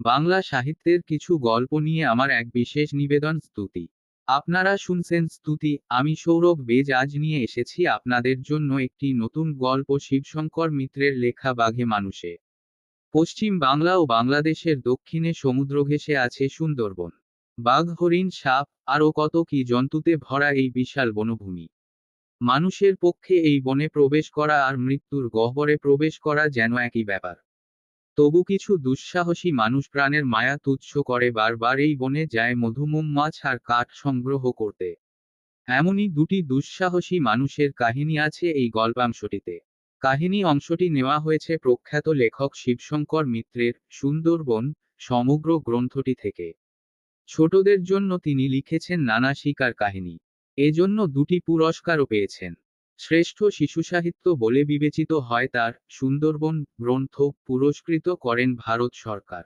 বাংলা সাহিত্যের কিছু গল্প নিয়ে আমার এক বিশেষ নিবেদন স্তুতি। আপনারা শুনছেন স্তুতি, আমি সৌরভ বেজ আজ নিয়ে এসেছি আপনাদের জন্য একটি নতুন গল্প শিবশঙ্কর মিত্রের লেখা বাঘে মানুষে। পশ্চিম বাংলা ও বাংলাদেশের দক্ষিণে সমুদ্র ঘেঁষে আছে সুন্দরবন। বাঘ, হরিণ, সাপ আরও কত কি জন্তুতে ভরা এই বিশাল বনভূমি। মানুষের পক্ষে এই বনে প্রবেশ করা আর মৃত্যুর গহ্বরে প্রবেশ করা যেন একই ব্যাপার। তবু কিছু দুঃসাহসী মানুষ প্রাণের মায়া তুচ্ছ করে বারবার এই বনে যায় মধুমোম মাছ আর কাঠ সংগ্রহ করতে। এমনই দুটি দুঃসাহসী মানুষের কাহিনী আছে এই গল্পাংশটিতে। কাহিনী অংশটি নেওয়া হয়েছে প্রখ্যাত লেখক শিবশঙ্কর মিত্রের সুন্দরবন সমগ্র গ্রন্থটি থেকে। ছোটদের জন্য তিনি লিখেছেন নানা শিকার কাহিনী। এজন্য দুটি পুরস্কারও পেয়েছেন। শ্রেষ্ঠ শিশুসাহিত্য বলে বিবেচিত হয় তার সুন্দরবন গ্রন্থ, পুরস্কৃত করেন ভারত সরকার।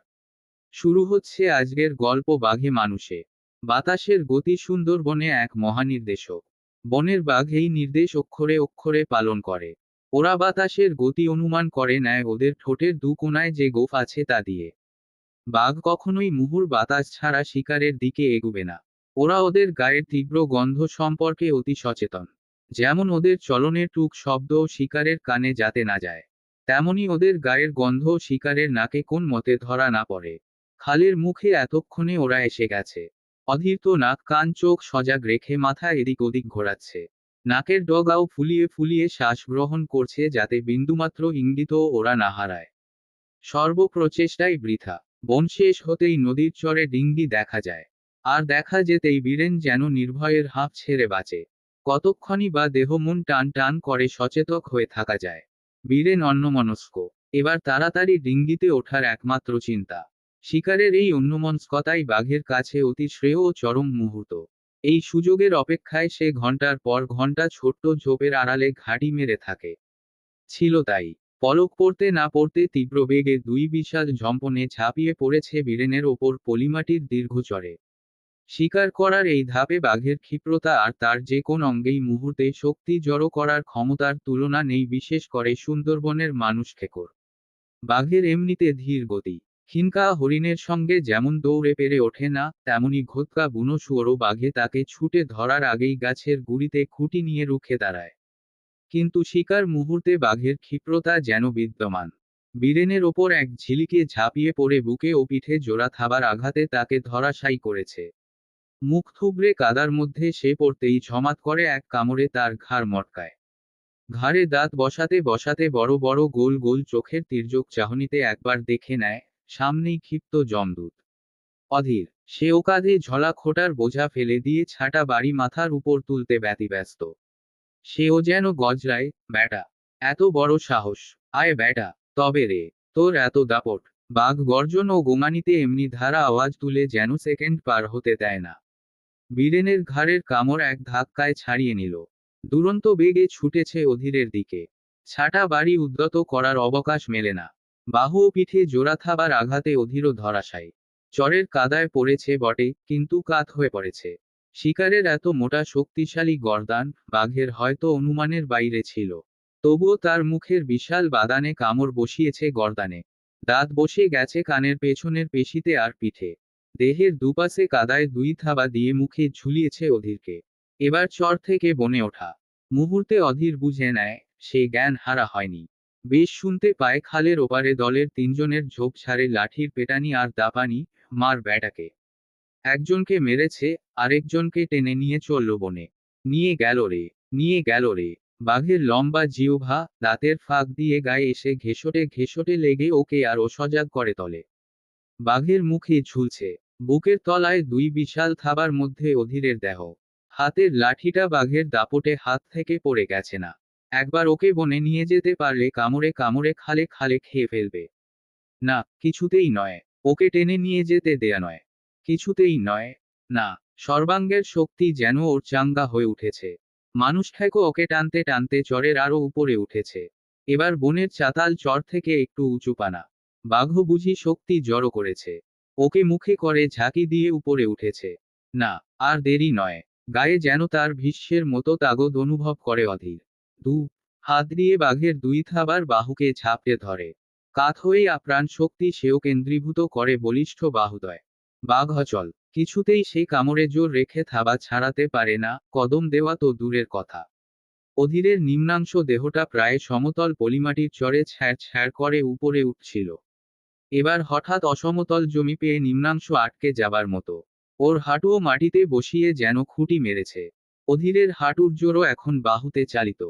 শুরু হচ্ছে আজকের গল্প বাঘে মানুষে। বাতাসের গতি সুন্দরবনে এক মহানির্দেশক। বনের বাঘ এই নির্দেশ অক্ষরে অক্ষরে পালন করে। ওরা বাতাসের গতি অনুমান করে নেয় ওদের ঠোঁটের দু কোণায় যে গোঁফ আছে তা দিয়ে। বাঘ কখনোই মুহুর বাতাস ছাড়া শিকারের দিকে এগুবে না। ওরা ওদের গায়ের তীব্র গন্ধ সম্পর্কে অতি সচেতন। যেমন ওদের চলনের টুক শব্দও শিকারের কানে যাতে না যায়, তেমনি ওদের গায়ের গন্ধও শিকারের নাকে কোন মতে ধরা না পড়ে। খালের মুখে এতক্ষণে ওরা এসে গেছে। অধীর তো নাক কান চোখ সজাগ রেখে মাথা এদিক ওদিক ঘোরাচ্ছে। নাকের ডগাও ফুলিয়ে ফুলিয়ে শ্বাস গ্রহণ করছে যাতে বিন্দুমাত্র ইঙ্গিতও ওরা না হারায়। সর্বপ্রচেষ্টাই বৃথা। বন শেষ হতেই নদীর চরে ডিঙ্গি দেখা যায়। আর দেখা যেতেই বীরেন যেন নির্ভয়ের হাঁপ ছেড়ে বাঁচে। কতক্ষণই বা দেহ মন টান টান করে সচেতক হয়ে থাকা যায়। বীরেন অন্যমনস্ক। এবার তাড়াতাড়ি ডিঙ্গিতে ওঠার একমাত্র চিন্তা। শিকারের এই অন্যমনস্কতাই বাঘের কাছে অতি শ্রেয় ও চরম মুহূর্ত। এই সুযোগের অপেক্ষায় সে ঘন্টার পর ঘন্টা ছোট্ট ঝোপের আড়ালে ঘাঁটি মেরে থাকে। ছিল তাই। পলক পড়তে না পড়তে তীব্র বেগে দুই বিশাল ঝম্পনে ঝাঁপিয়ে পড়েছে বীরেনের ওপর পলিমাটির দীর্ঘ চরে। শিকার করার এই ধাপে বাঘের ক্ষিপ্রতা আর তার যে কোন অঙ্গেই মুহূর্তে শক্তি জড়ো করার ক্ষমতার তুলনা নেই, বিশেষ করে সুন্দরবনের মানুষ খেকর। বাঘের এমনিতে ধীর গতি। খিনকা হরিণের সঙ্গে যেমন দৌড়ে পেরে ওঠে না, তেমনি ঘোতকা বুনো শুয়োরও বাঘে তাকে ছুটে ধরার আগেই গাছের গুড়িতে খুঁটি নিয়ে রুখে দাঁড়ায়। কিন্তু শিকার মুহূর্তে বাঘের ক্ষিপ্রতা যেন বিদ্যমান। বীরেনের ওপর এক ঝিলিকে ঝাঁপিয়ে পড়ে বুকে ও পিঠে জোড়া থাবার আঘাতে তাকে ধরাশায়ী করেছে। মুখ থুবড়ে কাদার মধ্যে সে পড়তেই ঝমাত করে এক কামড়ে তার ঘাড় মটকায়। ঘাড়ে দাঁত বসাতে বসাতে বড় বড় গোল গোল চোখের তির্যক চাহনিতে একবার দেখে নেয়, সামনেই ক্ষিপ্ত যমদূত। অধীর। সেও কাঁধে ঝোলা খোঁটার বোঝা ফেলে দিয়ে ছাটা বাড়ি মাথার উপর তুলতে ব্যতিব্যস্ত। সেও যেন গজরায়, ব্যাটা, এত বড় সাহস, আয় ব্যাটা, তবে রে, তোর এত দাপট। বাঘ গর্জন ও গোঙানিতে এমনি ধারা আওয়াজ তুলে যেন সেকেন্ড পার হতে দেয় না। বীরেনের ঘাড়ের কামড় এক ধাক্কায় ছাড়িয়ে নিল। দুরন্ত বেগে ছুটেছে অধীরের দিকে। ছাটা বাড়ি উদ্যত করার অবকাশ মেলে না। বাহু ও পিঠে জোড়া থাবার আঘাতে অধীরও ধরাশায়ী। চরের কাদায় পড়েছে বটে, কিন্তু কাত হয়ে পড়েছে। শিকারের এত মোটা শক্তিশালী গর্দান বাঘের হয়তো অনুমানের বাইরে ছিল। তবুও তার মুখের বিশাল বাদানে কামড় বসিয়েছে গর্দানে। দাঁত বসে গেছে কানের পেছনের পেশিতে আর পিঠে। দেহের দুপাশে কাদায় দুই থাবা দিয়ে মুখে ঝুলিয়েছে অধীরকে। এবার চর থেকে বনে ওঠা মুহূর্তে অধীর বুঝে নেয়, সে জ্ঞান হারা হয়নি। বেশ শুনতে পায় খালের ওপারে দলের তিনজনের ঝোপঝাড়ে লাঠির পেটানি আর দাপানি, মার ব্যাটাকে। একজনকে মেরেছে, আরেকজনকে টেনে নিয়ে চলল বনে। নিয়ে গেল রে, নিয়ে গেল রে। বাঘের লম্বা জিহ্বা দাঁতের ফাঁক দিয়ে গায়ে এসে ঘেঁষটে ঘেঁষটে লেগে ওকে আরও সজাগ করে তোলে। বাঘের মুখে ঝুলছে। বুকের তলায় দুই বিশাল থাবার মধ্যে অধীরের দেহ। হাতের লাঠিটা বাঘের দাপটে হাত থেকে পড়ে গেছে না। একবার ওকে বনে নিয়ে যেতে পারলে কামড়ে কামড়ে খালে খালে খেয়ে ফেলবে। না, কিছুতেই নয়। ওকে টেনে নিয়ে যেতে দেয়া নয়। কিছুতেই নয়। না। সর্বাঙ্গের শক্তি যেন ওর চাঙ্গা হয়ে উঠেছে। মানুষ ঠেকো ওকে টানতে টানতে চরের আরো উপরে উঠেছে। এবার বনের চাতাল চর থেকে একটু উঁচু পানা। বাঘও বুঝি শক্তি জড়ো করেছে। ওকে মুখে করে ঝাঁকি দিয়ে উপরে উঠেছে। না, আর দেরি নয়। গায়ে যেন তার ভীষ্মের মতো তাগদ অনুভব করে অধীর। দু হাত দিয়ে বাঘের দুই থাবার বাহুকে ঝাঁপড়ে ধরে। কাত হয়েই আপ্রাণ শক্তি সেও কেন্দ্রীভূত করে বলিষ্ঠ বাহুদয়। বাঘ অচল, কিছুতেই সে কামড়ে জোর রেখে থাবা ছাড়াতে পারে না, কদম দেওয়া তো দূরের কথা। অধীরের নিম্নাংশ দেহটা প্রায় সমতল পলিমাটির চরে ছ্যাড় ছ্যাড় করে উপরে উঠছিল। এবার হঠাৎ অসমতল জমি পেয়ে নিম্নাংশ আটকে যাবার মতো। ওর হাঁটুও মাটিতে বসিয়ে যেন খুঁটি মেরেছে। অধীরের হাঁটুর জোরও এখন বাহুতে চালিত।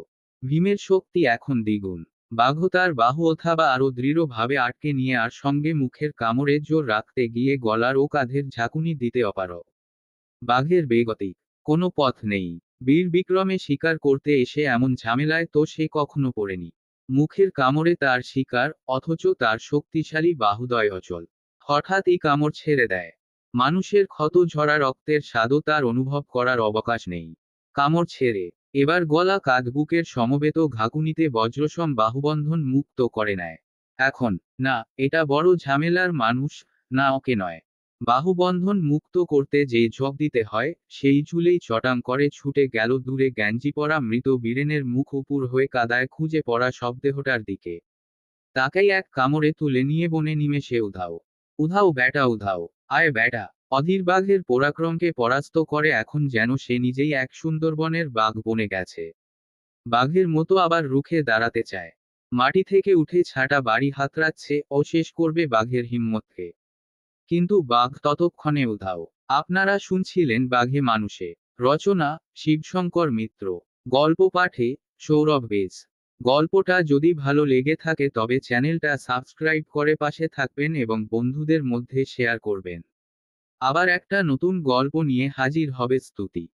ভীমের শক্তি এখন দ্বিগুণ। বাঘও তার বাহু অথবা আরো দৃঢ়ভাবে আটকে নিয়ে আর সঙ্গে মুখের কামড়ে জোর রাখতে গিয়ে গলার ও কাঁধের ঝাঁকুনি দিতে অপারগ। বাঘের বেগতি, কোনো পথ নেই। বীর বিক্রমে শিকার করতে এসে এমন ঝামেলায় তো সে কখনো পড়েনি। মুখের কামড়ে তার শিকার, অথচ তার শক্তিশালী বাহুদয় অচল। হঠাৎ এই কামড় ছেড়ে দেয়। মানুষের ক্ষত ঝরা রক্তের স্বাদও তার অনুভব করার অবকাশ নেই। কামড় ছেড়ে এবার গলা কাঁধ বুকের সমবেত ঘাকুনিতে বজ্রসম বাহুবন্ধন মুক্ত করে নেয়। এখন না, এটা বড় ঝামেলার মানুষ, না ওকে নয়। বাহুবন্ধন মুক্ত করতে যেই ঝোঁক দিতে হয়, সেই চুলেই চটাং করে ছুটে গেল দূরে গ্যাঞ্জি পরা মৃত বীরেনের মুখ উপুর হয়ে কাদায় খুঁজে পড়া শবদেহটার দিকে। তাকেই এক কামড়ে তুলে নিয়ে বনে নিমেষে উধাও। উধাও ব্যাটা উধাও, আয় ব্যাটা। অধীর বাঘের পরাক্রমকে পরাস্ত করে এখন যেন সে নিজেই এক সুন্দরবনের বাঘ বনে গেছে। বাঘের মতো আবার রুখে দাঁড়াতে চায়। মাটি থেকে উঠে ছাটা বাড়ি হাতড়াচ্ছে, ও শেষ করবে বাঘের হিম্মতকে। কিন্তু বাঘ ততক্ষণে উধাও। আপনারা শুনছিলেন বাঘে মানুষে। রচনা শিবশঙ্কর মিত্র। গল্প পাঠে সৌরভ বেজ। গল্পটা যদি ভালো লেগে থাকে তবে চ্যানেলটা সাবস্ক্রাইব করে পাশে থাকবেন এবং বন্ধুদের মধ্যে শেয়ার করবেন। আবার একটা নতুন গল্প নিয়ে হাজির হবে স্তুতি।